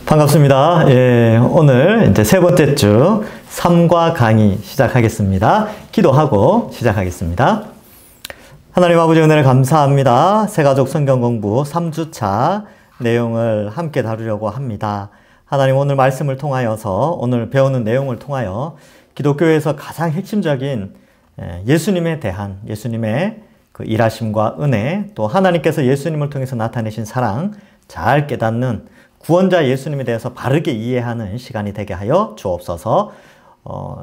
반갑습니다. 예, 오늘 이제 세 번째 주 3과 강의 시작하겠습니다. 기도하고 시작하겠습니다. 하나님 아버지 은혜를 감사합니다. 새가족 성경 공부 3주차 내용을 함께 다루려고 합니다. 하나님 오늘 말씀을 통하여서 오늘 배우는 내용을 통하여 기독교에서 가장 핵심적인 예수님에 대한 예수님의 그 일하심과 은혜, 또 하나님께서 예수님을 통해서 나타내신 사랑 잘 깨닫는 구원자 예수님에 대해서 바르게 이해하는 시간이 되게 하여 주옵소서.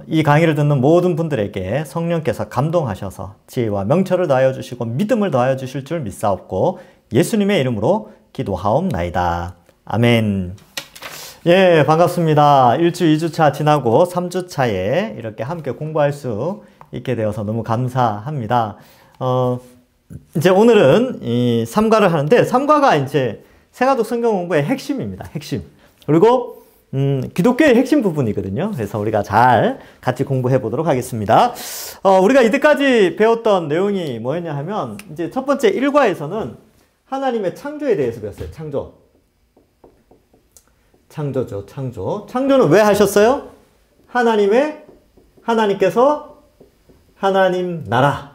이 강의를 듣는 모든 분들에게 성령께서 감동하셔서 지혜와 명철을 더하여 주시고 믿음을 더하여 주실 줄 믿사옵고 예수님의 이름으로 기도하옵나이다. 아멘. 예, 반갑습니다. 1주, 2주차 지나고 3주차에 이렇게 함께 공부할 수 있게 되어서 너무 감사합니다. 이제 오늘은 이 3과를 하는데 3과가 이제 새가족 성경 공부의 핵심입니다. 핵심. 그리고 기독교의 핵심 부분이거든요. 그래서 우리가 잘 같이 공부해 보도록 하겠습니다. 우리가 이때까지 배웠던 내용이 뭐였냐 하면 이제 첫 번째 1과에서는 하나님의 창조에 대해서 배웠어요. 창조죠. 창조는 왜 하셨어요? 하나님께서 하나님 나라를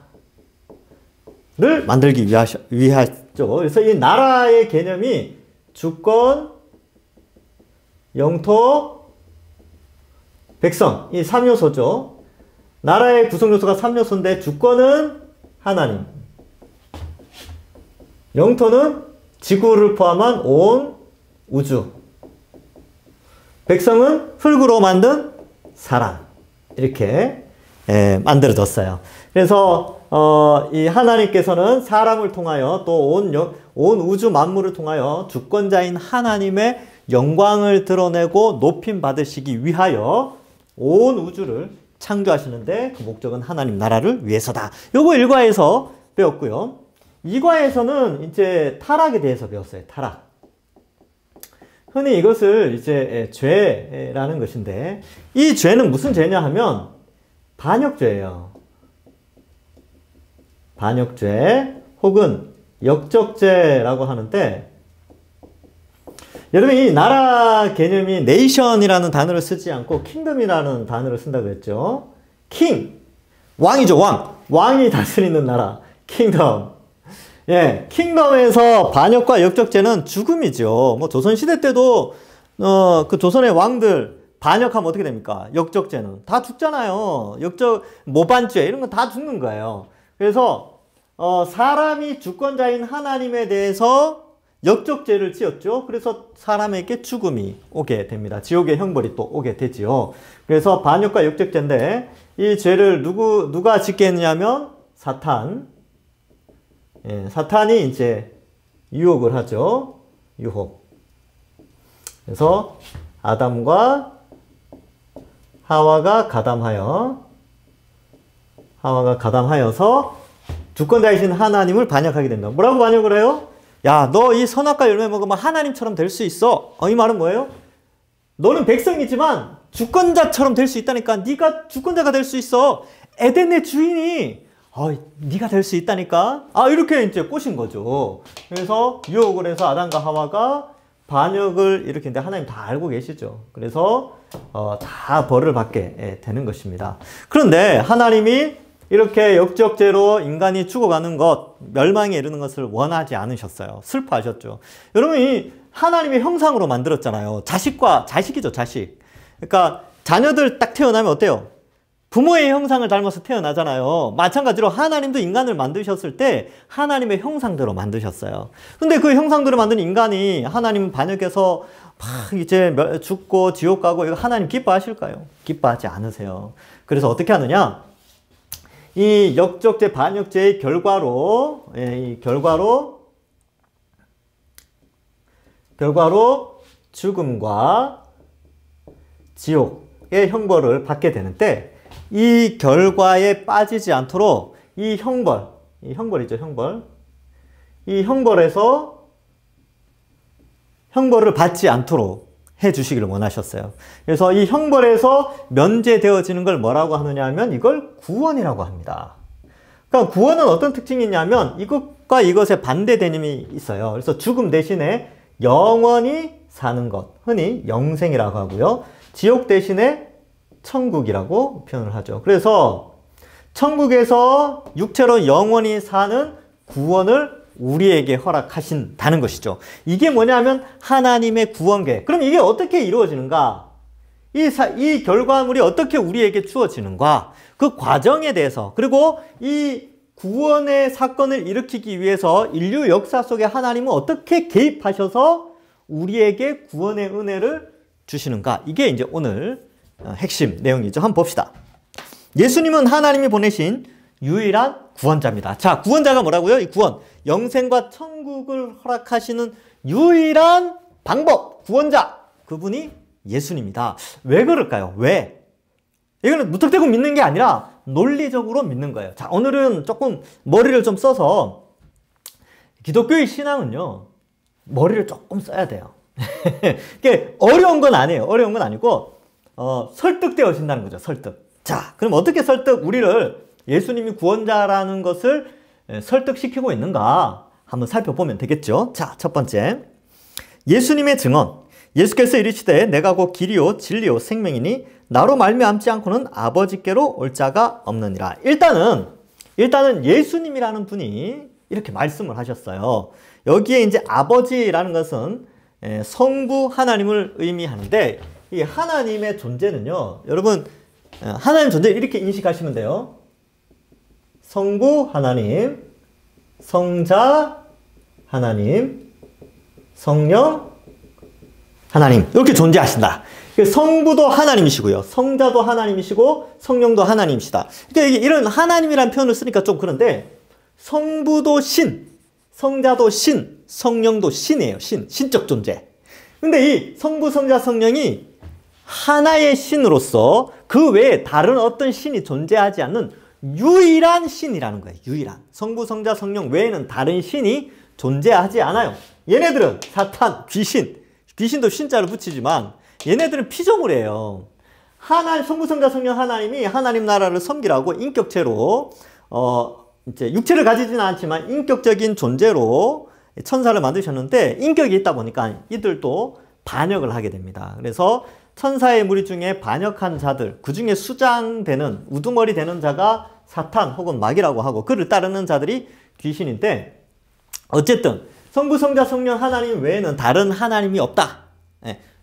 만들기 위하죠. 그래서 이 나라의 개념이 주권, 영토, 백성, 이 3요소죠. 나라의 구성요소가 3요소인데 주권은 하나님, 영토는 지구를 포함한 온 우주, 백성은 흙으로 만든 사람, 이렇게 만들어졌어요. 그래서 이 하나님께서는 사람을 통하여 또 온 우주 만물을 통하여 주권자인 하나님의 영광을 드러내고 높임 받으시기 위하여 온 우주를 창조하시는데 그 목적은 하나님 나라를 위해서다. 요거 1과에서 배웠고요. 2과에서는 이제 타락에 대해서 배웠어요. 타락. 흔히 이것을 이제 죄라는 것인데 이 죄는 무슨 죄냐 하면 반역죄예요. 반역죄 혹은 역적죄라고 하는데 여러분 이 나라 개념이 네이션이라는 단어를 쓰지 않고 킹덤이라는 단어를 쓴다고 했죠. 킹, 왕이죠. 왕이 다스리는 나라, 킹덤. 예, 킹덤에서 반역과 역적죄는 죽음이죠. 뭐 조선시대 때도 그 조선의 왕들 반역하면 어떻게 됩니까? 역적죄는 다 죽잖아요. 모반죄 이런 건 다 죽는 거예요. 그래서 사람이 주권자인 하나님에 대해서 역적죄를 지었죠. 그래서 사람에게 죽음이 오게 됩니다. 지옥의 형벌이 또 오게 되지요. 그래서 반역과 역적죄인데 이 죄를 누가 짓게 했냐면 사탄. 예, 사탄이 이제 유혹을 하죠. 유혹. 그래서 아담과 하와가 가담하여서 주권자이신 하나님을 반역하게 된다. 뭐라고 반역을 해요? 야, 너 이 선악과 열매 먹으면 하나님처럼 될 수 있어. 이 말은 뭐예요? 너는 백성이지만 주권자처럼 될 수 있다니까. 네가 주권자가 될 수 있어. 에덴의 주인이 네가 될 수 있다니까. 이렇게 이제 꼬신 거죠. 그래서 유혹을 해서 아담과 하와가 반역을 일으키는데 하나님 다 알고 계시죠. 그래서 다 벌을 받게 되는 것입니다. 그런데 하나님이 이렇게 역적죄로 인간이 죽어가는 것, 멸망에 이르는 것을 원하지 않으셨어요. 슬퍼하셨죠. 여러분, 이 하나님의 형상으로 만들었잖아요. 자식이죠, 자식. 그러니까 자녀들 딱 태어나면 어때요? 부모의 형상을 닮아서 태어나잖아요. 마찬가지로 하나님도 인간을 만드셨을 때 하나님의 형상대로 만드셨어요. 근데 그 형상대로 만든 인간이 하나님 반역해서 막 이제 죽고 지옥 가고 이거 하나님 기뻐하실까요? 기뻐하지 않으세요. 그래서 어떻게 하느냐? 이 역적죄, 반역죄의 결과로 죽음과 지옥의 형벌을 받게 되는데 이 결과에 빠지지 않도록 이 형벌이죠, 형벌. 이 형벌에서 형벌을 받지 않도록 해 주시기를 원하셨어요. 그래서 이 형벌에서 면제되어지는 걸 뭐라고 하느냐 하면 이걸 구원이라고 합니다. 그러니까 구원은 어떤 특징이 있냐면 이것과 이것의 반대 개념이 있어요. 그래서 죽음 대신에 영원히 사는 것, 흔히 영생이라고 하고요. 지옥 대신에 천국이라고 표현을 하죠. 그래서 천국에서 육체로 영원히 사는 구원을 우리에게 허락하신다는 것이죠. 이게 뭐냐면 하나님의 구원 계획. 그럼 이게 어떻게 이루어지는가? 이 결과물이 어떻게 우리에게 주어지는가? 그 과정에 대해서, 그리고 이 구원의 사건을 일으키기 위해서 인류 역사 속에 하나님은 어떻게 개입하셔서 우리에게 구원의 은혜를 주시는가? 이게 이제 오늘 핵심 내용이죠. 한번 봅시다. 예수님은 하나님이 보내신 유일한 구원자입니다. 자, 구원자가 뭐라고요? 이 구원, 영생과 천국을 허락하시는 유일한 방법, 구원자, 그분이 예수님이다. 왜 그럴까요? 왜? 이거는 무턱대고 믿는 게 아니라 논리적으로 믿는 거예요. 자, 오늘은 조금 머리를 좀 써서, 기독교의 신앙은요, 머리를 조금 써야 돼요. 이게 어려운 건 아니에요. 어려운 건 아니고, 설득되어진다는 거죠. 설득. 자, 그럼 어떻게 우리를 예수님이 구원자라는 것을 설득시키고 있는가 한번 살펴보면 되겠죠. 자, 첫 번째, 예수님의 증언. 예수께서 이르시되 내가 곧 길이요 진리요 생명이니 나로 말미암지 않고는 아버지께로 올 자가 없느니라. 일단은 예수님이라는 분이 이렇게 말씀을 하셨어요. 여기에 이제 아버지라는 것은 성부 하나님을 의미하는데, 이 하나님의 존재는요, 여러분, 하나님 존재를 이렇게 인식하시면 돼요. 성부 하나님, 성자 하나님, 성령 하나님, 이렇게 존재하신다. 성부도 하나님이시고요, 성자도 하나님이시고 성령도 하나님이시다. 그러니까 이런 하나님이라는 표현을 쓰니까 좀 그런데, 성부도 신, 성자도 신, 성령도 신이에요. 신적 존재. 근데 이 성부, 성자, 성령이 하나의 신으로서 그 외에 다른 어떤 신이 존재하지 않는 유일한 신이라는 거예요. 유일한. 성부, 성자, 성령 외에는 다른 신이 존재하지 않아요. 얘네들은 사탄, 귀신도 신자를 붙이지만 얘네들은 피조물이에요. 성부, 성자, 성령 하나님이 하나님 나라를 섬기라고 인격체로 이제 육체를 가지지는 않지만 인격적인 존재로 천사를 만드셨는데, 인격이 있다 보니까 이들도 반역을 하게 됩니다. 그래서 천사의 무리 중에 반역한 자들, 그 중에 수장되는, 우두머리 되는 자가 사탄 혹은 마귀라고 하고, 그를 따르는 자들이 귀신인데, 어쨌든 성부, 성자, 성령 하나님 외에는 다른 하나님이 없다.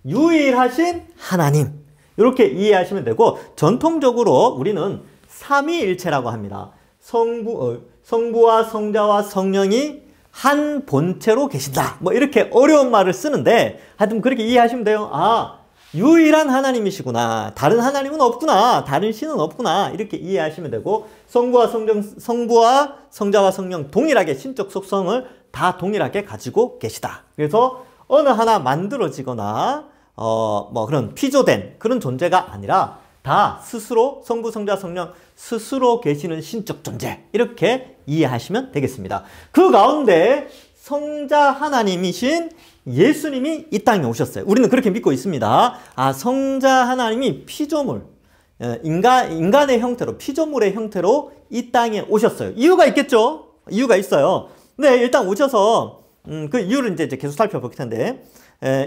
유일하신 하나님, 이렇게 이해하시면 되고, 전통적으로 우리는 삼위일체라고 합니다. 성부와 성자와 성령이 한 본체로 계신다. 뭐 이렇게 어려운 말을 쓰는데, 하여튼 그렇게 이해하시면 돼요. 아, 유일한 하나님이시구나. 다른 하나님은 없구나. 다른 신은 없구나. 이렇게 이해하시면 되고, 성부와 성자와 성령 동일하게 신적 속성을 다 동일하게 가지고 계시다. 그래서 어느 하나 만들어지거나 그런 피조된 그런 존재가 아니라 다 스스로 성부, 성자, 성령 스스로 계시는 신적 존재, 이렇게 이해하시면 되겠습니다. 그 가운데 성자 하나님이신 예수님이 이 땅에 오셨어요. 우리는 그렇게 믿고 있습니다. 아, 성자 하나님이 피조물, 인간의 형태로, 피조물의 형태로 이 땅에 오셨어요. 이유가 있겠죠? 이유가 있어요. 네, 일단 오셔서 그 이유를 이제 계속 살펴볼 텐데,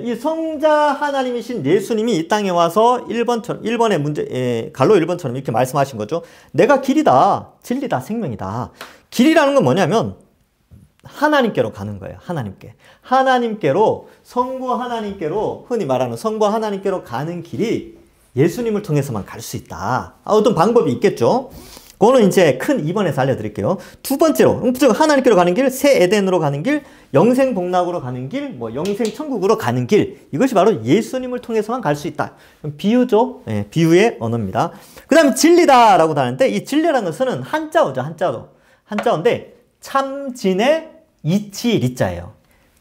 이 성자 하나님이신 예수님이 이 땅에 와서 1번의 문제, 갈로 1번처럼 이렇게 말씀하신 거죠. 내가 길이다, 진리다, 생명이다. 길이라는 건 뭐냐면 하나님께로 가는 거예요. 하나님께로, 성부 하나님께로, 흔히 말하는 성부 하나님께로 가는 길이 예수님을 통해서만 갈 수 있다. 어떤 방법이 있겠죠. 그거는 이제 큰 2번에서 알려드릴게요. 두 번째로, 하나님께로 가는 길, 새 에덴으로 가는 길, 영생 복락으로 가는 길, 영생 천국으로 가는 길. 이것이 바로 예수님을 통해서만 갈 수 있다. 비유죠. 네, 비유의 언어입니다. 그 다음에 진리다라고 하는데, 이 진리라는 것은 한자어죠. 한자어인데, 참진의 이치 리자예요.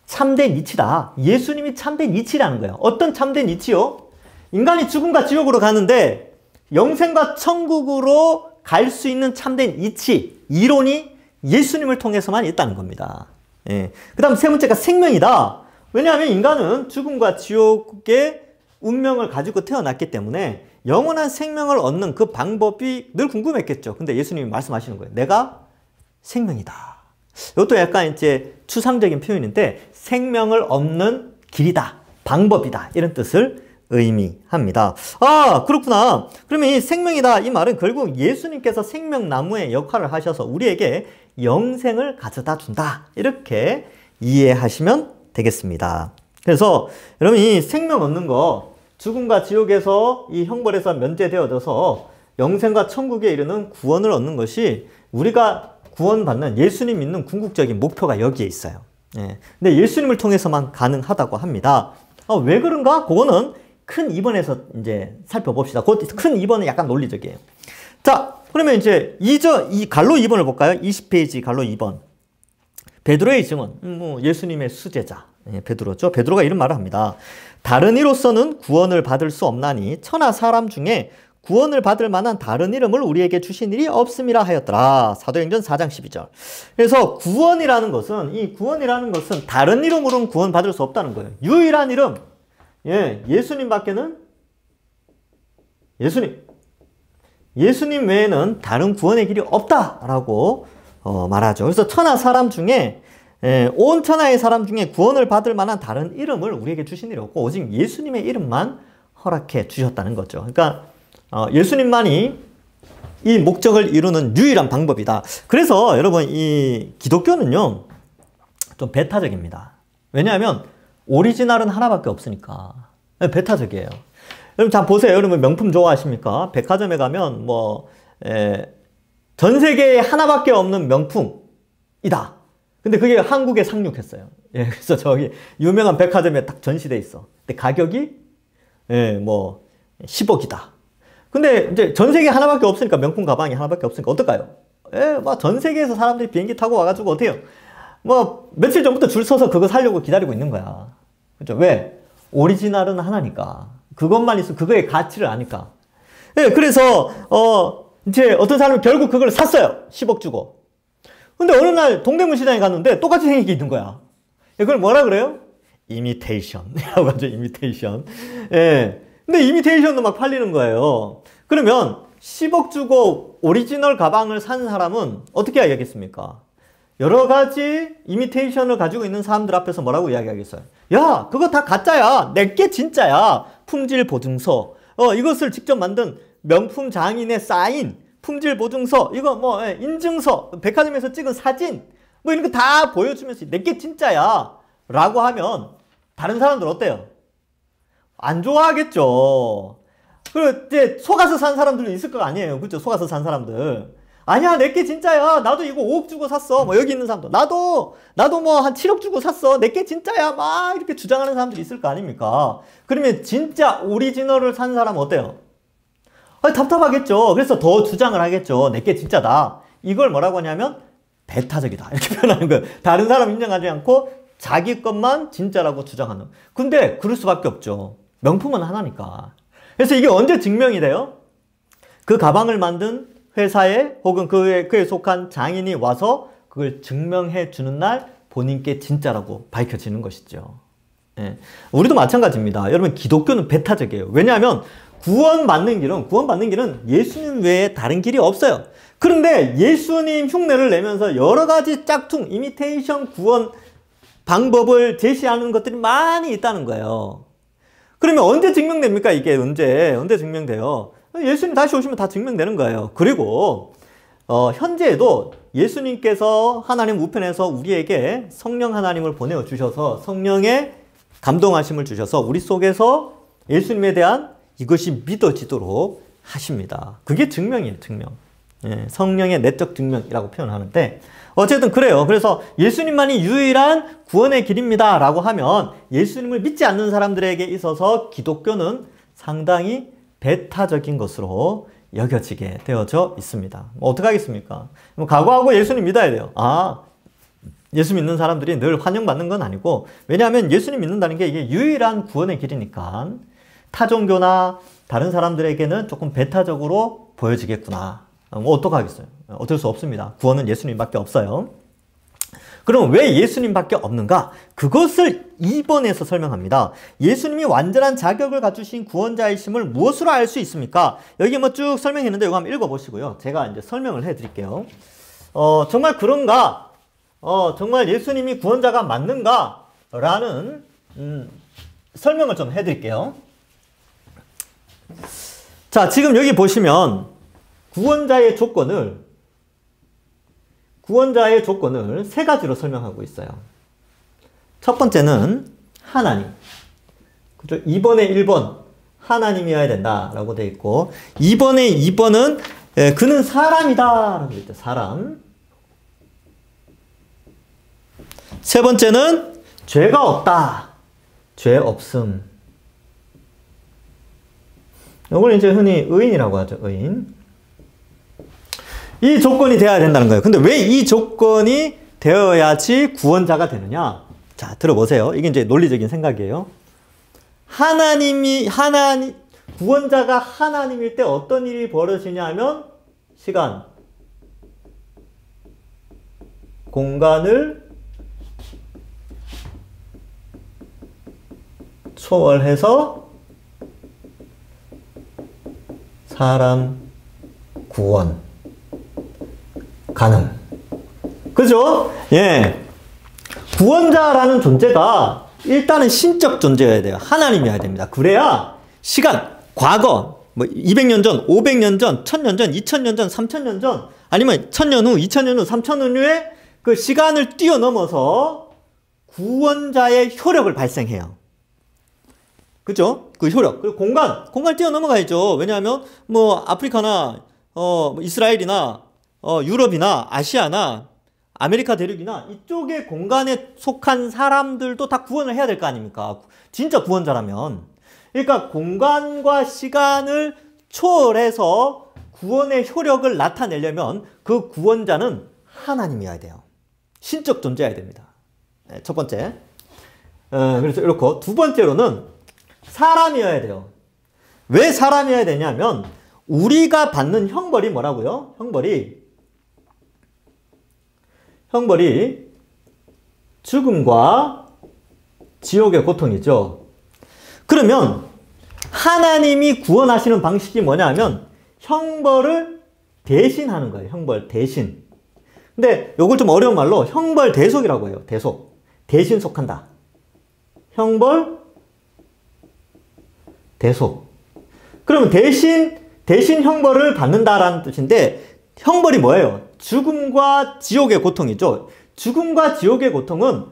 참된 이치다. 예수님이 참된 이치라는 거예요. 어떤 참된 이치요? 인간이 죽음과 지옥으로 가는데 영생과 천국으로 갈 수 있는 참된 이치, 이론이 예수님을 통해서만 있다는 겁니다. 예. 그 다음 세 번째가 생명이다. 왜냐하면 인간은 죽음과 지옥의 운명을 가지고 태어났기 때문에 영원한 생명을 얻는 그 방법이 늘 궁금했겠죠. 근데 예수님이 말씀하시는 거예요. 내가 생명이다. 이것도 약간 이제 추상적인 표현인데, 생명을 얻는 길이다, 방법이다. 이런 뜻을 의미합니다. 아, 그렇구나. 그러면 이 생명이다. 이 말은 결국 예수님께서 생명나무의 역할을 하셔서 우리에게 영생을 가져다 준다. 이렇게 이해하시면 되겠습니다. 그래서 여러분 이 생명 얻는 거 죽음과 지옥에서 이 형벌에서 면제되어져서 영생과 천국에 이르는 구원을 얻는 것이 우리가 구원받는 예수님 믿는 궁극적인 목표가 여기에 있어요. 예. 근데 예수님을 통해서만 가능하다고 합니다. 왜 그런가? 그거는 큰 2번에서 이제 살펴봅시다. 그 큰 2번은 약간 논리적이에요. 자, 그러면 이제 이 갈로 2번을 볼까요? 20페이지 갈로 2번. 베드로의 증언. 예수님의 수제자. 예, 베드로죠. 베드로가 이런 말을 합니다. 다른 이로서는 구원을 받을 수 없나니 천하 사람 중에 구원을 받을 만한 다른 이름을 우리에게 주신 일이 없음이라 하였더라. 사도행전 4장 12절. 그래서 구원이라는 것은 다른 이름으로는 구원받을 수 없다는 거예요. 유일한 이름. 예, 예수님 외에는 다른 구원의 길이 없다라고 말하죠. 그래서 천하 사람 중에 온 천하의 사람 중에 구원을 받을 만한 다른 이름을 우리에게 주신 일이 없고 오직 예수님의 이름만 허락해 주셨다는 거죠. 그러니까 예수님만이 이 목적을 이루는 유일한 방법이다. 그래서 여러분 이 기독교는요 좀 배타적입니다. 왜냐하면 오리지널은 하나밖에 없으니까 배타적이에요. 여러분 자 보세요. 여러분 명품 좋아하십니까? 백화점에 가면 전 세계에 하나밖에 없는 명품이다. 근데 그게 한국에 상륙했어요. 예, 그래서 저기 유명한 백화점에 딱 전시돼 있어. 근데 가격이 10억이다. 근데 이제 전 세계에 하나밖에 없으니까 명품 가방이 하나밖에 없으니까 어떨까요? 전 세계에서 사람들이 비행기 타고 와가지고 어때요? 며칠 전부터 줄 서서 그거 사려고 기다리고 있는 거야. 그죠? 왜? 오리지널은 하나니까. 그것만 있으면 그거의 가치를 아니까. 예, 그래서, 이제 어떤 사람이 결국 그걸 샀어요. 10억 주고. 근데 어느 날 동대문 시장에 갔는데 똑같이 생긴 게 있는 거야. 예, 그걸 뭐라 그래요? 이미테이션이라고 하죠. 이미테이션. 예. 근데 이미테이션도 막 팔리는 거예요. 그러면 10억 주고 오리지널 가방을 산 사람은 어떻게 이야기하겠습니까? 여러 가지 이미테이션을 가지고 있는 사람들 앞에서 뭐라고 이야기하겠어요? 야, 그거 다 가짜야. 내게 진짜야. 품질 보증서. 이것을 직접 만든 명품 장인의 사인, 품질 보증서, 이거 인증서, 백화점에서 찍은 사진, 이런 거 다 보여주면서 내게 진짜야. 라고 하면 다른 사람들 어때요? 안 좋아하겠죠. 그리고 이제 속아서 산 사람들도 있을 거 아니에요. 그죠? 속아서 산 사람들. 아니야, 내게 진짜야. 나도 이거 5억 주고 샀어. 여기 있는 사람도. 나도 한 7억 주고 샀어. 내게 진짜야. 막 이렇게 주장하는 사람들이 있을 거 아닙니까? 그러면 진짜 오리지널을 산 사람은 어때요? 답답하겠죠. 그래서 더 주장을 하겠죠. 내게 진짜다. 이걸 뭐라고 하냐면 배타적이다. 이렇게 표현하는 거예요. 다른 사람 인정하지 않고 자기 것만 진짜라고 주장하는. 근데 그럴 수밖에 없죠. 명품은 하나니까. 그래서 이게 언제 증명이 돼요? 그 가방을 만든 회사에 혹은 그에 속한 장인이 와서 그걸 증명해 주는 날 본인께 진짜라고 밝혀지는 것이죠. 예. 우리도 마찬가지입니다. 여러분 기독교는 배타적이에요. 왜냐하면 구원받는 길은 예수님 외에 다른 길이 없어요. 그런데 예수님 흉내를 내면서 여러 가지 짝퉁, 이미테이션 구원 방법을 제시하는 것들이 많이 있다는 거예요. 그러면 언제 증명됩니까? 이게 언제 증명돼요? 예수님 다시 오시면 다 증명되는 거예요. 그리고 현재에도 예수님께서 하나님 우편에서 우리에게 성령 하나님을 보내어 주셔서 성령의 감동하심을 주셔서 우리 속에서 예수님에 대한 이것이 믿어지도록 하십니다. 그게 증명이에요. 증명. 예, 성령의 내적 증명이라고 표현하는데 어쨌든 그래요. 그래서 예수님만이 유일한 구원의 길입니다 라고 하면 예수님을 믿지 않는 사람들에게 있어서 기독교는 상당히 배타적인 것으로 여겨지게 되어져 있습니다. 어떡하겠습니까? 각오하고 예수님 믿어야 돼요. 예수 믿는 사람들이 늘 환영받는 건 아니고, 왜냐하면 예수님 믿는다는 게 이게 유일한 구원의 길이니까 타종교나 다른 사람들에게는 조금 배타적으로 보여지겠구나. 어떡하겠어요? 어쩔 수 없습니다. 구원은 예수님밖에 없어요. 그럼 왜 예수님밖에 없는가? 그것을 2번에서 설명합니다. 예수님이 완전한 자격을 갖추신 구원자이심을 무엇으로 알 수 있습니까? 여기 쭉 설명했는데 이거 한번 읽어보시고요. 제가 이제 설명을 해드릴게요. 정말 그런가? 정말 예수님이 구원자가 맞는가? 라는 설명을 좀 해드릴게요. 자, 지금 여기 보시면 구원자의 조건을 세 가지로 설명하고 있어요. 첫 번째는 하나님. 그죠? 2번에 1번 하나님이어야 된다라고 되어 있고, 2번에 2번은 그는 사람이다 라고 되어 있죠. 사람. 세 번째는 죄가 없다. 죄 없음. 이걸 이제 흔히 의인이라고 하죠. 의인. 이 조건이 되어야 된다는 거예요. 근데 왜 이 조건이 되어야지 구원자가 되느냐? 자, 들어보세요. 이게 이제 논리적인 생각이에요. 구원자가 하나님일 때 어떤 일이 벌어지냐 하면, 시간, 공간을 초월해서 사람 구원 가능. 그죠? 예. 구원자라는 존재가 일단은 신적 존재여야 돼요. 하나님이어야 됩니다. 그래야 시간, 과거, 뭐 200년 전, 500년 전, 1000년 전, 2000년 전, 3000년 전, 아니면 1000년 후, 2000년 후, 3000년 후에 그 시간을 뛰어넘어서 구원자의 효력을 발생해요. 그죠? 그 효력. 그리고 공간 뛰어넘어가야죠. 왜냐하면 뭐 아프리카나 이스라엘이나 유럽이나 아시아나 아메리카 대륙이나 이쪽의 공간에 속한 사람들도 다 구원을 해야 될 거 아닙니까? 진짜 구원자라면. 그러니까 공간과 시간을 초월해서 구원의 효력을 나타내려면 그 구원자는 하나님이어야 돼요. 신적 존재여야 됩니다. 네, 첫 번째. 그래서 이렇고, 두 번째로는 사람이어야 돼요. 왜 사람이어야 되냐면 우리가 받는 형벌이 뭐라고요? 형벌이 죽음과 지옥의 고통이죠. 그러면 하나님이 구원하시는 방식이 뭐냐 하면 형벌을 대신하는 거예요. 형벌 대신. 근데 이걸 좀 어려운 말로 형벌 대속이라고 해요. 대속. 대신 속한다. 형벌 대속. 그러면 대신 형벌을 받는다라는 뜻인데, 형벌이 뭐예요? 죽음과 지옥의 고통이죠. 죽음과 지옥의 고통은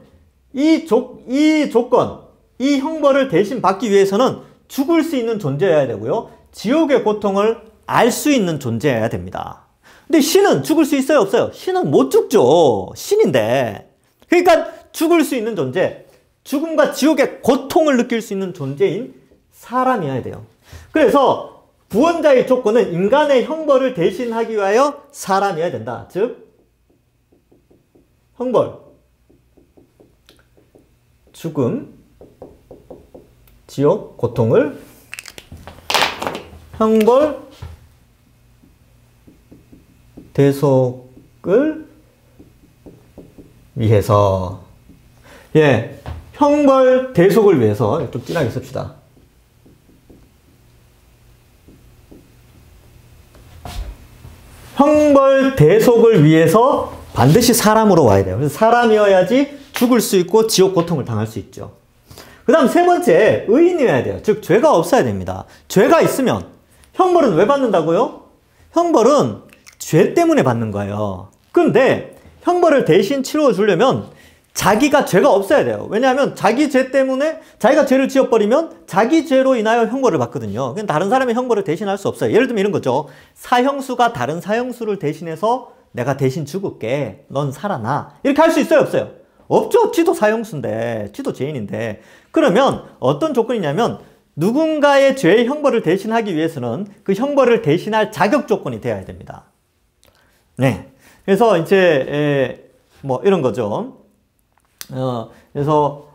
이 조건, 이 형벌을 대신 받기 위해서는 죽을 수 있는 존재여야 되고요. 지옥의 고통을 알 수 있는 존재여야 됩니다. 근데 신은 죽을 수 있어요, 없어요? 신은 못 죽죠. 신인데. 그러니까 죽을 수 있는 존재, 죽음과 지옥의 고통을 느낄 수 있는 존재인 사람이어야 돼요. 그래서 구원자의 조건은 인간의 형벌을 대신하기 위하여 사람이어야 된다. 즉 형벌, 죽음, 지옥, 고통을 형벌 대속을 위해서, 예, 형벌 대속을 위해서 좀 진하게 씁시다. 형벌 대속을 위해서 반드시 사람으로 와야 돼요. 그래서 사람이어야지 죽을 수 있고 지옥 고통을 당할 수 있죠. 그 다음 세 번째, 의인이어야 돼요. 즉 죄가 없어야 됩니다. 죄가 있으면 형벌은 왜 받는다고요? 형벌은 죄 때문에 받는 거예요. 그런데 형벌을 대신 치러워 주려면 자기가 죄가 없어야 돼요. 왜냐하면 자기 죄 때문에, 자기가 죄를 지어버리면 자기 죄로 인하여 형벌을 받거든요. 그냥 다른 사람의 형벌을 대신할 수 없어요. 예를 들면 이런 거죠. 사형수가 다른 사형수를 대신해서 내가 대신 죽을게, 넌 살아나, 이렇게 할 수 있어요, 없어요? 없죠. 지도 사형수인데, 지도 죄인인데. 그러면 어떤 조건이냐면 누군가의 죄의 형벌을 대신하기 위해서는 그 형벌을 대신할 자격 조건이 되어야 됩니다. 네. 그래서 이제 뭐 이런 거죠. 그래서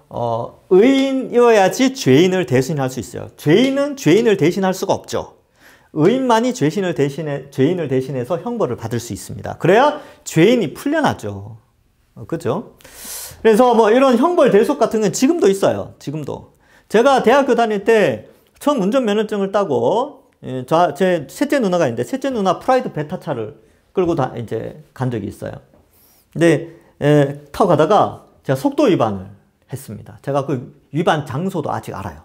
의인이어야지 죄인을 대신할 수 있어요. 죄인은 죄인을 대신할 수가 없죠. 의인만이 죄인을 대신해서 형벌을 받을 수 있습니다. 그래야 죄인이 풀려나죠. 그죠? 그래서 뭐 이런 형벌 대속 같은 건 지금도 있어요. 지금도. 제가 대학교 다닐 때 처음 운전면허증을 따고, 제 셋째 누나가 있는데, 셋째 누나 프라이드 베타차를 끌고 이제 간 적이 있어요. 근데 타고 가다가 제가 속도 위반을 했습니다. 제가 그 위반 장소도 아직 알아요.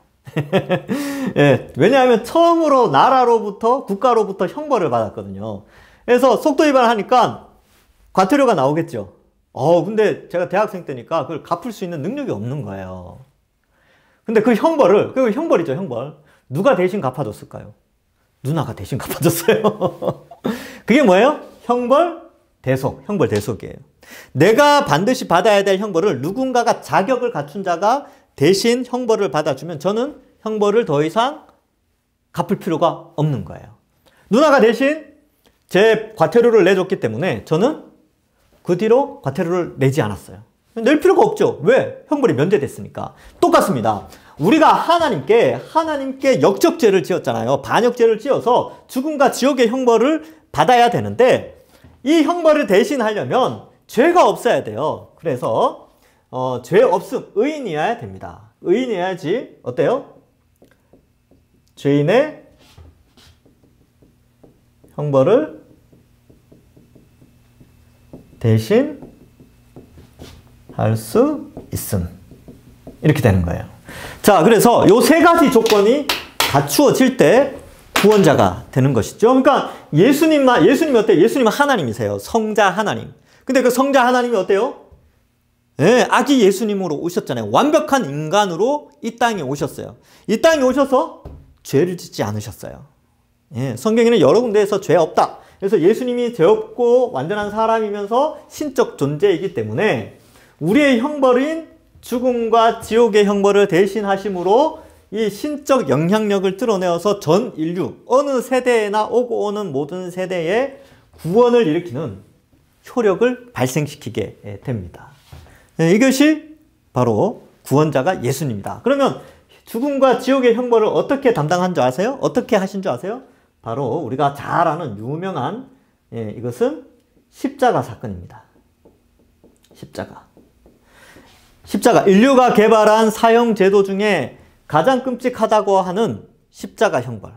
예, 왜냐하면 처음으로 나라로부터, 국가로부터 형벌을 받았거든요. 그래서 속도 위반하니까 과태료가 나오겠죠. 근데 제가 대학생 때니까 그걸 갚을 수 있는 능력이 없는 거예요. 근데 그 형벌이죠, 형벌. 누가 대신 갚아줬을까요? 누나가 대신 갚아줬어요. 그게 뭐예요? 형벌 대속이에요. 내가 반드시 받아야 될 형벌을 누군가가 자격을 갖춘 자가 대신 형벌을 받아주면 저는 형벌을 더 이상 갚을 필요가 없는 거예요. 누나가 대신 제 과태료를 내줬기 때문에 저는 그 뒤로 과태료를 내지 않았어요. 낼 필요가 없죠. 왜? 형벌이 면제됐으니까. 똑같습니다. 우리가 하나님께 역적죄를 지었잖아요. 반역죄를 지어서 죽음과 지옥의 형벌을 받아야 되는데 이 형벌을 대신하려면 죄가 없어야 돼요. 그래서 죄 없음, 의인이어야 됩니다. 의인이어야지 어때요? 죄인의 형벌을 대신 할 수 있음. 이렇게 되는 거예요. 자, 그래서 요 세 가지 조건이 갖추어질 때 구원자가 되는 것이죠. 그러니까 예수님이 어때요? 예수님은 하나님이세요. 성자 하나님. 근데 그 성자 하나님이 어때요? 네, 아기 예수님으로 오셨잖아요. 완벽한 인간으로 이 땅에 오셨어요. 이 땅에 오셔서 죄를 짓지 않으셨어요. 예, 성경에는 여러 군데에서 죄 없다. 그래서 예수님이 죄 없고 완전한 사람이면서 신적 존재이기 때문에 우리의 형벌인 죽음과 지옥의 형벌을 대신하심으로 이 신적 영향력을 드러내어서 전 인류, 어느 세대에나 오고 오는 모든 세대에 구원을 일으키는 효력을 발생시키게 됩니다. 이것이 바로 구원자가 예수님이다. 그러면 죽음과 지옥의 형벌을 어떻게 담당한 줄 아세요? 어떻게 하신 줄 아세요? 바로 우리가 잘 아는 유명한 이것은 십자가 사건입니다. 십자가. 인류가 개발한 사형 제도 중에 가장 끔찍하다고 하는 십자가 형벌.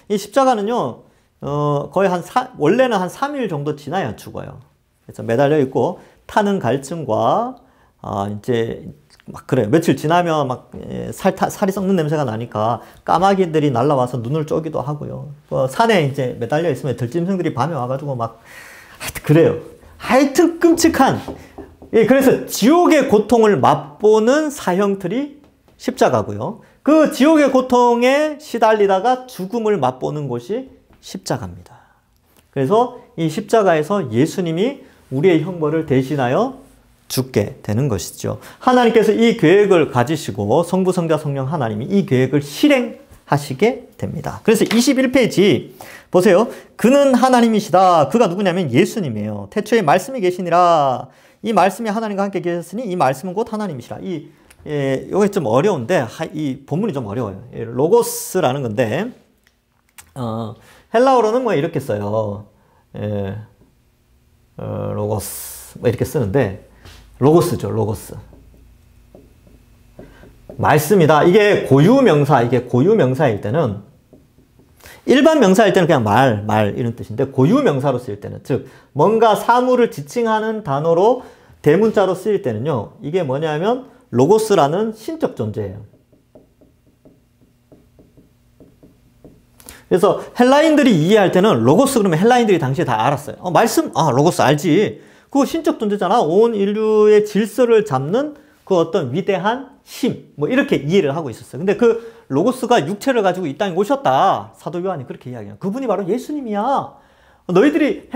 이 십자가는요, 거의 원래는 한 3일 정도 지나야 죽어요. 그래서 매달려 있고, 타는 갈증과, 이제, 그래요. 며칠 지나면 살이 썩는 냄새가 나니까 까마귀들이 날라와서 눈을 쪼기도 하고요. 산에 이제 매달려 있으면 들짐승들이 밤에 와가지고 하여튼 그래요. 하여튼 끔찍한, 그래서 지옥의 고통을 맛보는 사형틀이 십자가고요. 그 지옥의 고통에 시달리다가 죽음을 맛보는 곳이 십자가입니다. 그래서 이 십자가에서 예수님이 우리의 형벌을 대신하여 죽게 되는 것이죠. 하나님께서 이 계획을 가지시고 성부, 성자, 성령 하나님이 이 계획을 실행하시게 됩니다. 그래서 21페이지 보세요. 그는 하나님이시다. 그가 누구냐면 예수님이에요. 태초에 말씀이 계시니라. 이 말씀이 하나님과 함께 계셨으니 이 말씀은 곧 하나님이시라. 이게 좀 어려운데 이 본문이 좀 어려워요. 로고스라는 건데 헬라어로는 이렇게 써요. 로고스 이렇게 쓰는데 로고스죠. 로고스. 말씀이다. 이게 고유명사일 때는 일반 명사일 때는 그냥 말 이런 뜻인데 고유명사로 쓰일 때는 즉 뭔가 사물을 지칭하는 단어로 대문자로 쓰일 때는요. 이게 뭐냐면 로고스라는 신적 존재예요. 그래서 헬라인들이 이해할 때는 로고스 그러면 헬라인들이 당시에 다 알았어요. 말씀? 로고스 알지. 그거 신적 존재잖아. 온 인류의 질서를 잡는 그 어떤 위대한 힘. 이렇게 이해를 하고 있었어요. 근데 그 로고스가 육체를 가지고 이 땅에 오셨다. 사도 요한이 그렇게 이야기해요. 그분이 바로 예수님이야. 너희들이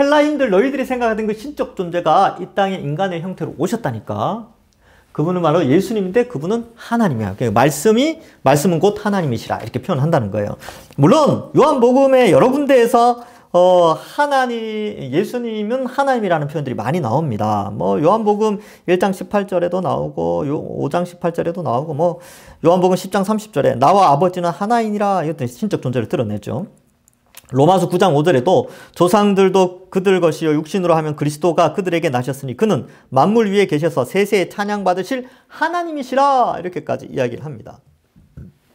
생각하던 그 신적 존재가 이 땅에 인간의 형태로 오셨다니까. 그분은 바로 예수님인데 그분은 하나님이야. 말씀은 곧 하나님이시라. 이렇게 표현한다는 거예요. 물론 요한복음의 여러 군데에서 예수님은 하나님이라는 표현들이 많이 나옵니다. 요한복음 1장 18절에도 나오고, 5장 18절에도 나오고, 요한복음 10장 30절에 나와 아버지는 하나이니라. 이것도 신적 존재를 드러내죠. 로마서 9장 5절에도 조상들도 그들 것이요 육신으로 하면 그리스도가 그들에게 나셨으니 그는 만물 위에 계셔서 세세에 찬양받으실 하나님이시라. 이렇게까지 이야기를 합니다.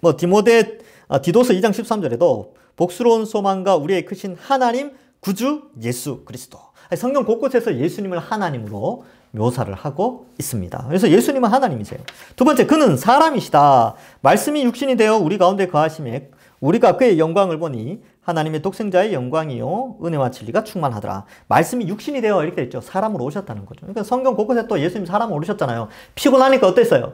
디도서 2장 13절에도 복스러운 소망과 우리의 크신 하나님 구주 예수 그리스도. 성경 곳곳에서 예수님을 하나님으로 묘사를 하고 있습니다. 그래서 예수님은 하나님이세요. 두 번째, 그는 사람이시다. 말씀이 육신이 되어 우리 가운데 거하심에 우리가 그의 영광을 보니 하나님의 독생자의 영광이요 은혜와 진리가 충만하더라. 말씀이 육신이 되어 이렇게 됐죠. 사람으로 오셨다는 거죠. 그러니까 성경 곳곳에 또 예수님 사람으로 오셨잖아요. 피곤하니까 어땠어요?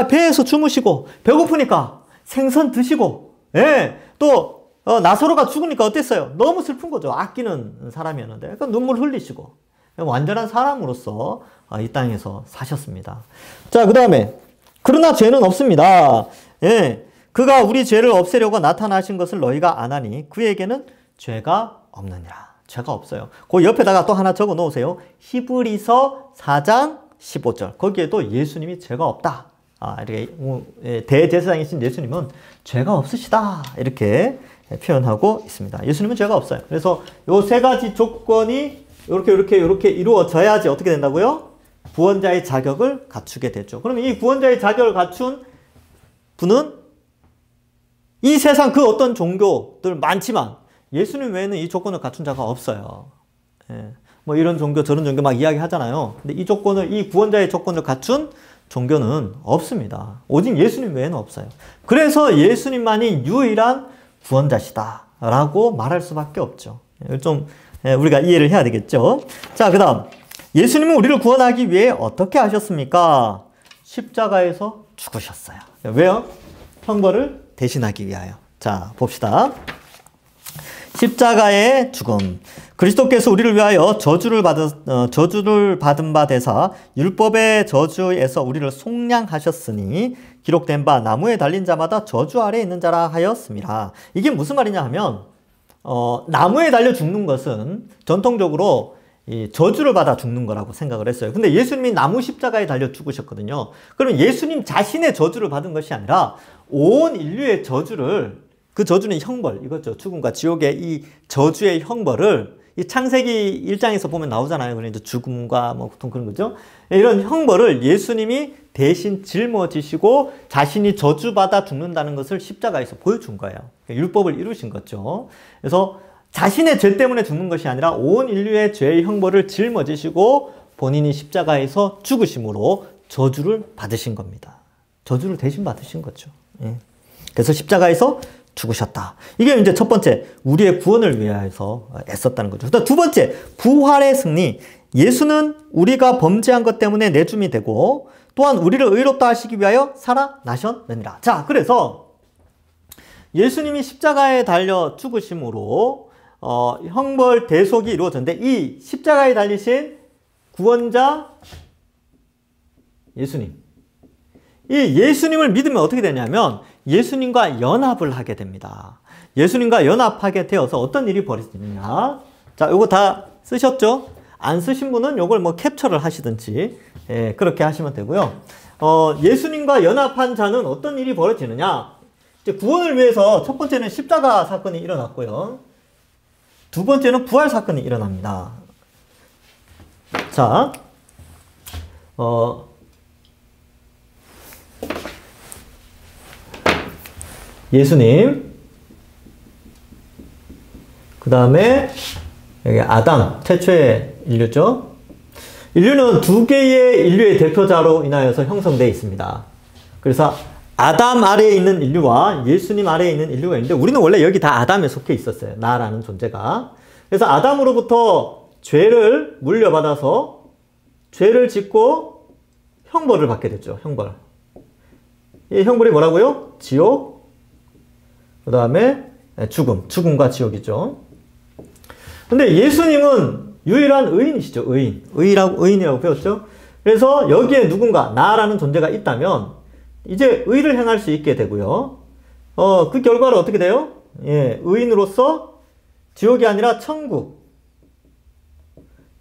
배에서 주무시고, 배고프니까 생선 드시고, 예, 또 나사로가 죽으니까 어땠어요? 너무 슬픈 거죠. 아끼는 사람이었는데. 그러니까 눈물 흘리시고 완전한 사람으로서 이 땅에서 사셨습니다. 자, 그 다음에 그러나 죄는 없습니다. 예, 그가 우리 죄를 없애려고 나타나신 것을 너희가 아나니 그에게는 죄가 없느니라. 죄가 없어요. 그 옆에다가 또 하나 적어 놓으세요. 히브리서 4장 15절. 거기에도 예수님이 죄가 없다. 이렇게 대제사장이신 예수님은 죄가 없으시다. 이렇게 표현하고 있습니다. 예수님은 죄가 없어요. 그래서 요 세 가지 조건이 이렇게 이루어져야지 어떻게 된다고요? 구원자의 자격을 갖추게 되죠. 그러면 이 구원자의 자격을 갖춘 분은 이 세상 그 어떤 종교들 많지만 예수님 외에는 이 조건을 갖춘 자가 없어요. 예. 뭐 이런 종교 저런 종교 막 이야기 하잖아요. 근데 이 구원자의 조건을 갖춘 종교는 없습니다. 오직 예수님 외에는 없어요. 그래서 예수님만이 유일한 구원자시다라고 말할 수밖에 없죠. 좀 우리가 이해를 해야 되겠죠. 자, 그 다음 예수님은 우리를 구원하기 위해 어떻게 하셨습니까? 십자가에서 죽으셨어요. 왜요? 형벌을 대신하기 위하여. 자, 봅시다. 십자가의 죽음. 그리스도께서 우리를 위하여 저주를 받은 바 되사 율법의 저주에서 우리를 속량하셨으니 기록된 바 나무에 달린 자마다 저주 아래에 있는 자라 하였습니다. 이게 무슨 말이냐 하면 나무에 달려 죽는 것은 전통적으로 이 저주를 받아 죽는 거라고 생각을 했어요. 근데 예수님이 나무 십자가에 달려 죽으셨거든요. 그러면 예수님 자신의 저주를 받은 것이 아니라 온 인류의 저주를, 그 저주는 형벌, 이거죠. 죽음과 지옥의 이 저주의 형벌을 이 창세기 1장에서 보면 나오잖아요. 그러니까 죽음과 뭐 보통 그런 거죠. 이런 형벌을 예수님이 대신 짊어지시고 자신이 저주받아 죽는다는 것을 십자가에서 보여준 거예요. 율법을 이루신 거죠. 그래서 자신의 죄 때문에 죽는 것이 아니라 온 인류의 죄의 형벌을 짊어지시고 본인이 십자가에서 죽으심으로 저주를 받으신 겁니다. 저주를 대신 받으신 거죠. 예. 그래서 십자가에서 죽으셨다. 이게 이제 첫 번째, 우리의 구원을 위하여서 애썼다는 거죠. 두 번째, 부활의 승리. 예수는 우리가 범죄한 것 때문에 내줌이 되고 또한 우리를 의롭다 하시기 위하여 살아나셨느니라. 자, 그래서 예수님이 십자가에 달려 죽으심으로 형벌 대속이 이루어졌는데 이 십자가에 달리신 구원자 예수님, 이 예수님을 믿으면 어떻게 되냐면 예수님과 연합을 하게 됩니다. 예수님과 연합하게 되어서 어떤 일이 벌어지느냐. 자, 요거 다 쓰셨죠? 안 쓰신 분은 요걸 뭐 캡처를 하시든지 그렇게 하시면 되고요. 예수님과 연합한 자는 어떤 일이 벌어지느냐. 이제 구원을 위해서 첫 번째는 십자가 사건이 일어났고요. 두 번째는 부활 사건이 일어납니다. 자, 예수님, 그 다음에 여기 아담, 최초의 인류죠. 인류는 두 개의 인류의 대표자로 인하여서 형성되어 있습니다. 그래서 아담 아래에 있는 인류와 예수님 아래에 있는 인류가 있는데 우리는 원래 여기 다 아담에 속해 있었어요. 나라는 존재가. 그래서 아담으로부터 죄를 물려받아서 죄를 짓고 형벌을 받게 됐죠. 형벌. 이 형벌이 뭐라고요? 지옥, 그 다음에 죽음과 지옥이죠. 근데 예수님은 유일한 의인이시죠. 의인이라고 배웠죠. 그래서 여기에 누군가 나라는 존재가 있다면 이제 의를 행할 수 있게 되고요. 그 결과로 어떻게 돼요? 예, 의인으로서 지옥이 아니라 천국,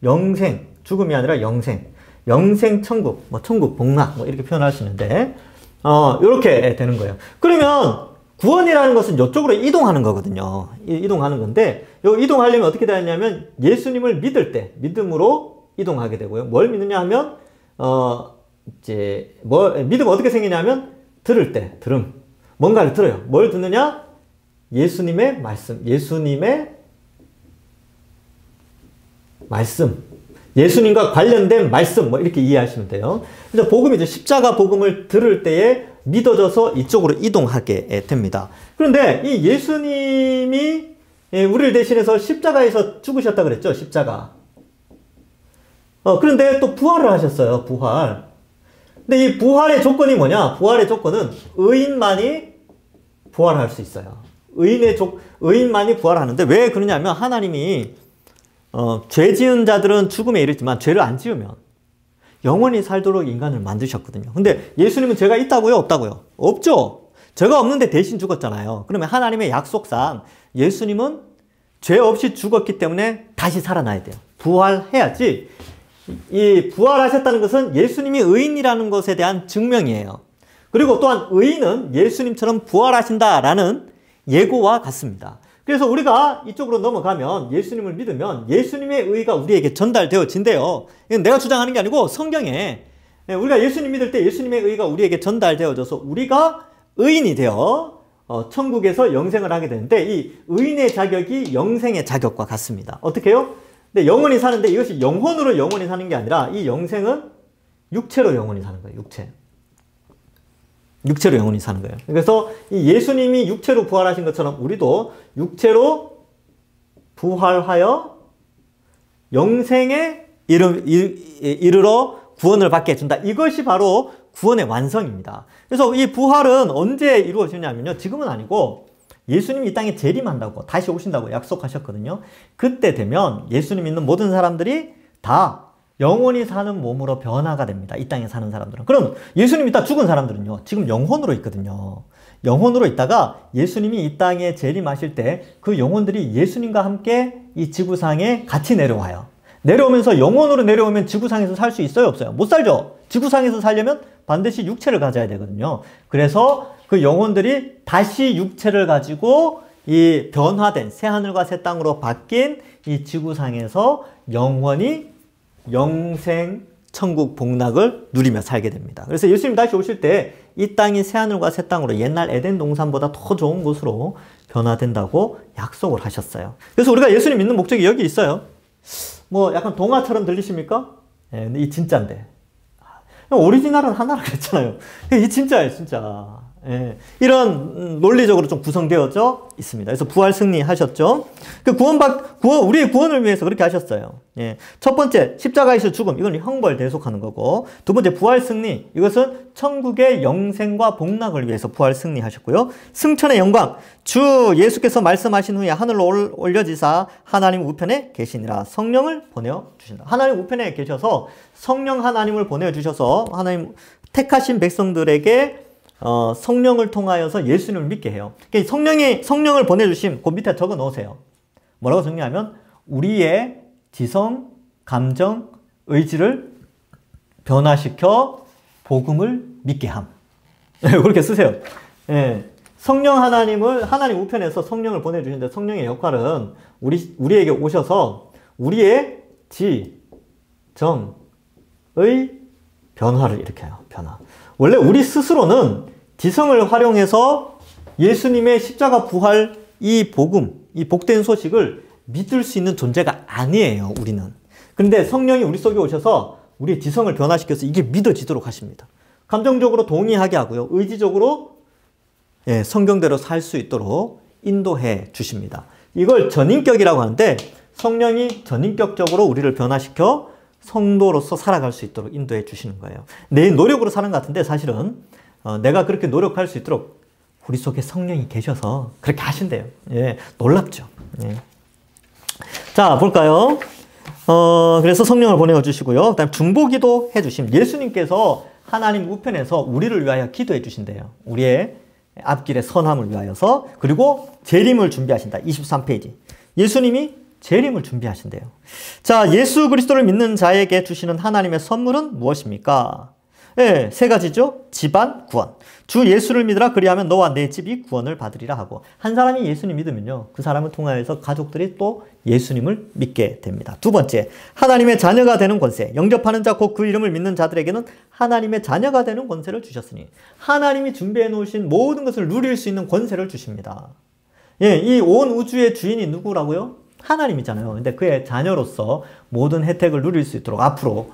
영생, 죽음이 아니라 영생, 천국, 뭐 천국, 복락, 뭐 이렇게 표현할 수 있는데, 이렇게 되는 거예요. 그러면 구원이라는 것은 이쪽으로 이동하는 거거든요. 이동하는 건데, 요 이동하려면 어떻게 되냐면 예수님을 믿을 때 믿음으로 이동하게 되고요. 뭘 믿느냐 하면 믿음 어떻게 생기냐면 들을 때 들음. 뭔가를 들어요. 뭘 듣느냐? 예수님의 말씀. 예수님과 관련된 말씀 뭐 이렇게 이해하시면 돼요. 그래서 복음이 이제 십자가 복음을 들을 때에 믿어져서 이쪽으로 이동하게 됩니다. 그런데 이 예수님이 우리를 대신해서 십자가에서 죽으셨다 그랬죠. 십자가. 그런데 또 부활을 하셨어요. 부활. 근데 이 부활의 조건이 뭐냐? 부활의 조건은 의인만이 부활할 수 있어요. 의인만이 부활하는데 왜 그러냐면 하나님이 죄 지은 자들은 죽음에 이르지만 죄를 안 지으면 영원히 살도록 인간을 만드셨거든요. 근데 예수님은 죄가 있다고요? 없다고요? 없죠. 죄가 없는데 대신 죽었잖아요. 그러면 하나님의 약속상 예수님은 죄 없이 죽었기 때문에 다시 살아나야 돼요. 부활해야지. 이 부활하셨다는 것은 예수님이 의인이라는 것에 대한 증명이에요. 그리고 또한 의인은 예수님처럼 부활하신다라는 예고와 같습니다. 그래서 우리가 이쪽으로 넘어가면 예수님을 믿으면 예수님의 의가 우리에게 전달되어진대요. 이건 내가 주장하는 게 아니고 성경에 우리가 예수님 믿을 때 예수님의 의가 우리에게 전달되어져서 우리가 의인이 되어 천국에서 영생을 하게 되는데 이 의인의 자격이 영생의 자격과 같습니다. 어떻게 해요? 근데 영원히 사는데 이것이 영혼으로 영원히 사는 게 아니라 이 영생은 육체로 영원히 사는 거예요. 육체로 영원히 사는 거예요. 그래서 이 예수님이 육체로 부활하신 것처럼 우리도 육체로 부활하여 영생에 이르러 구원을 받게 해준다. 이것이 바로 구원의 완성입니다. 그래서 이 부활은 언제 이루어지냐면요. 지금은 아니고 예수님이 이 땅에 재림한다고 다시 오신다고 약속하셨거든요. 그때 되면 예수님 믿는 모든 사람들이 다 영원히 사는 몸으로 변화가 됩니다. 이 땅에 사는 사람들은. 그럼 예수님이 다 죽은 사람들은요. 지금 영혼으로 있거든요. 영혼으로 있다가 예수님이 이 땅에 재림하실 때 그 영혼들이 예수님과 함께 이 지구상에 같이 내려와요. 내려오면서 영혼으로 내려오면 지구상에서 살 수 있어요? 없어요? 못 살죠? 지구상에서 살려면 반드시 육체를 가져야 되거든요. 그래서 그 영혼들이 다시 육체를 가지고 이 변화된 새하늘과 새 땅으로 바뀐 이 지구상에서 영원히 영생 천국 복락을 누리며 살게 됩니다. 그래서 예수님 다시 오실 때 이 땅이 새하늘과 새 땅으로 옛날 에덴 동산보다 더 좋은 곳으로 변화된다고 약속을 하셨어요. 그래서 우리가 예수님 믿는 목적이 여기 있어요. 뭐 약간 동화처럼 들리십니까? 예, 근데 이 진짜인데. 오리지널은 하나라 그랬잖아요. 이 진짜예요, 진짜. 예, 이런 논리적으로 좀 구성되어져 있습니다. 그래서 부활 승리하셨죠. 우리의 구원을 위해서 그렇게 하셨어요. 예, 첫 번째 십자가에서 죽음, 이건 형벌 대속하는 거고, 두 번째 부활 승리, 이것은 천국의 영생과 복락을 위해서 부활 승리하셨고요. 승천의 영광, 주 예수께서 말씀하신 후에 하늘로 올려지사 하나님 우편에 계시니라. 성령을 보내어 주신다. 하나님 우편에 계셔서 성령 하나님을 보내어 주셔서 하나님 택하신 백성들에게 성령을 통하여서 예수님을 믿게 해요. 성령을 보내주심, 그 밑에 적어 놓으세요. 뭐라고 정리하면, 우리의 지성, 감정, 의지를 변화시켜 복음을 믿게 함. 그렇게 쓰세요. 예. 성령 하나님 우편에서 성령을 보내주시는데 성령의 역할은 우리에게 오셔서 우리의 지, 정, 의 변화를 일으켜요. 변화. 원래 우리 스스로는 지성을 활용해서 예수님의 십자가 부활 이 복음, 이 복된 소식을 믿을 수 있는 존재가 아니에요, 우리는. 그런데 성령이 우리 속에 오셔서 우리의 지성을 변화시켜서 이게 믿어지도록 하십니다. 감정적으로 동의하게 하고요. 의지적으로 성경대로 살 수 있도록 인도해 주십니다. 이걸 전인격이라고 하는데 성령이 전인격적으로 우리를 변화시켜 성도로서 살아갈 수 있도록 인도해 주시는 거예요. 내 노력으로 사는 것 같은데 사실은 내가 그렇게 노력할 수 있도록 우리 속에 성령이 계셔서 그렇게 하신대요. 예, 놀랍죠. 예. 자, 볼까요? 그래서 성령을 보내어 주시고요. 그다음 중보기도 해 주심. 예수님께서 하나님 우편에서 우리를 위하여 기도해 주신대요. 우리의 앞길의 선함을 위하여서. 그리고 재림을 준비하신다. 23페이지. 예수님이 재림을 준비하신대요. 자, 예수 그리스도를 믿는 자에게 주시는 하나님의 선물은 무엇입니까? 네, 세 가지죠. 집안, 구원. 주 예수를 믿으라 그리하면 너와 내 집이 구원을 받으리라 하고, 한 사람이 예수님 믿으면요, 그 사람을 통하여서 가족들이 또 예수님을 믿게 됩니다. 두 번째, 하나님의 자녀가 되는 권세. 영접하는 자 곧 그 이름을 믿는 자들에게는 하나님의 자녀가 되는 권세를 주셨으니, 하나님이 준비해 놓으신 모든 것을 누릴 수 있는 권세를 주십니다. 예, 이 온 우주의 주인이 누구라고요? 하나님이잖아요. 근데 그의 자녀로서 모든 혜택을 누릴 수 있도록 앞으로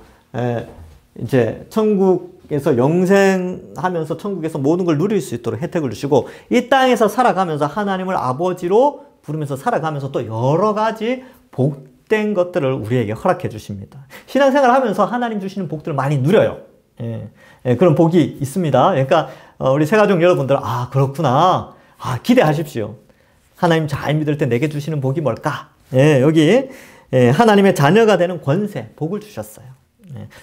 이제 천국에서 영생하면서 천국에서 모든 걸 누릴 수 있도록 혜택을 주시고 이 땅에서 살아가면서 하나님을 아버지로 부르면서 살아가면서 또 여러 가지 복된 것들을 우리에게 허락해 주십니다. 신앙생활 하면서 하나님 주시는 복들을 많이 누려요. 그런 복이 있습니다. 그러니까 우리 새가족 여러분들 그렇구나. 기대하십시오. 하나님 잘 믿을 때 내게 주시는 복이 뭘까? 여기 하나님의 자녀가 되는 권세, 복을 주셨어요.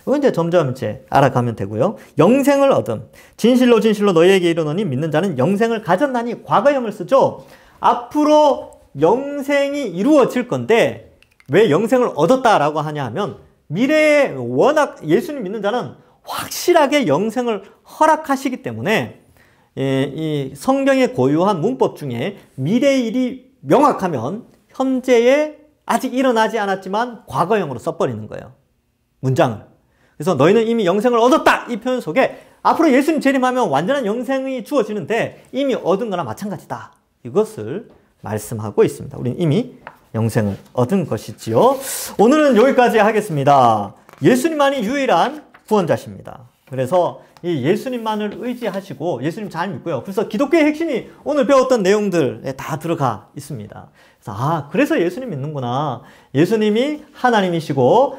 이거 이제 점점 이제 알아가면 되고요. 영생을 얻음. 진실로 진실로 너희에게 이르노니 믿는 자는 영생을 가졌나니 과거형을 쓰죠. 앞으로 영생이 이루어질 건데 왜 영생을 얻었다라고 하냐 하면 미래에 워낙 예수님 믿는 자는 확실하게 영생을 허락하시기 때문에 이 성경에 고유한 문법 중에 미래의 일이 명확하면 현재에 아직 일어나지 않았지만 과거형으로 써버리는 거예요. 문장을. 그래서 너희는 이미 영생을 얻었다! 이 표현 속에 앞으로 예수님 재림하면 완전한 영생이 주어지는데 이미 얻은 거나 마찬가지다. 이것을 말씀하고 있습니다. 우리는 이미 영생을 얻은 것이지요. 오늘은 여기까지 하겠습니다. 예수님만이 유일한 구원자십니다. 그래서 이 예수님만을 의지하시고 예수님 잘 믿고요. 그래서 기독교의 핵심이 오늘 배웠던 내용들에 다 들어가 있습니다. 그래서 예수님 믿는구나. 예수님이 하나님이시고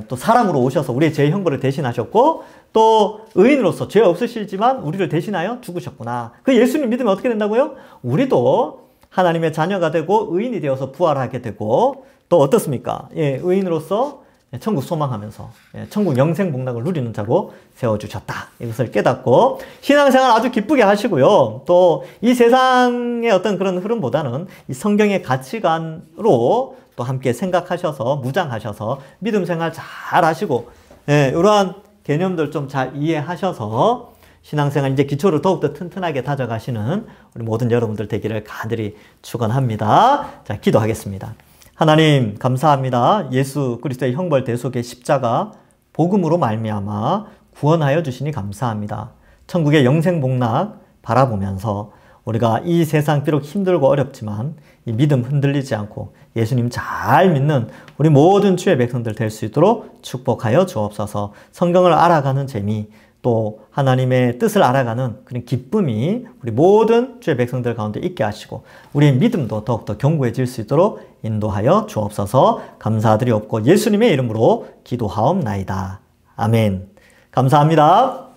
또 사람으로 오셔서 우리의 죄 형벌을 대신하셨고 또 의인으로서 죄 없으시지만 우리를 대신하여 죽으셨구나. 그 예수님 믿으면 어떻게 된다고요? 우리도 하나님의 자녀가 되고 의인이 되어서 부활하게 되고 또 어떻습니까? 의인으로서 천국 소망하면서 천국 영생 복락을 누리는 자로 세워주셨다. 이것을 깨닫고 신앙생활 아주 기쁘게 하시고요. 또 이 세상의 어떤 그런 흐름보다는 이 성경의 가치관으로 또 함께 생각하셔서 무장하셔서 믿음 생활 잘 하시고 이러한 개념들 좀 잘 이해하셔서 신앙생활 이제 기초를 더욱더 튼튼하게 다져가시는 우리 모든 여러분들 되기를 간절히 축원합니다. 자, 기도하겠습니다. 하나님 감사합니다. 예수 그리스도의 형벌 대속의 십자가 복음으로 말미암아 구원하여 주시니 감사합니다. 천국의 영생 복락 바라보면서 우리가 이 세상 비록 힘들고 어렵지만 이 믿음 흔들리지 않고 예수님 잘 믿는 우리 모든 주의 백성들 될 수 있도록 축복하여 주옵소서. 성경을 알아가는 재미 또 하나님의 뜻을 알아가는 그런 기쁨이 우리 모든 주의 백성들 가운데 있게 하시고 우리의 믿음도 더욱더 견고해질 수 있도록 인도하여 주옵소서. 감사드리옵고 예수님의 이름으로 기도하옵나이다. 아멘. 감사합니다.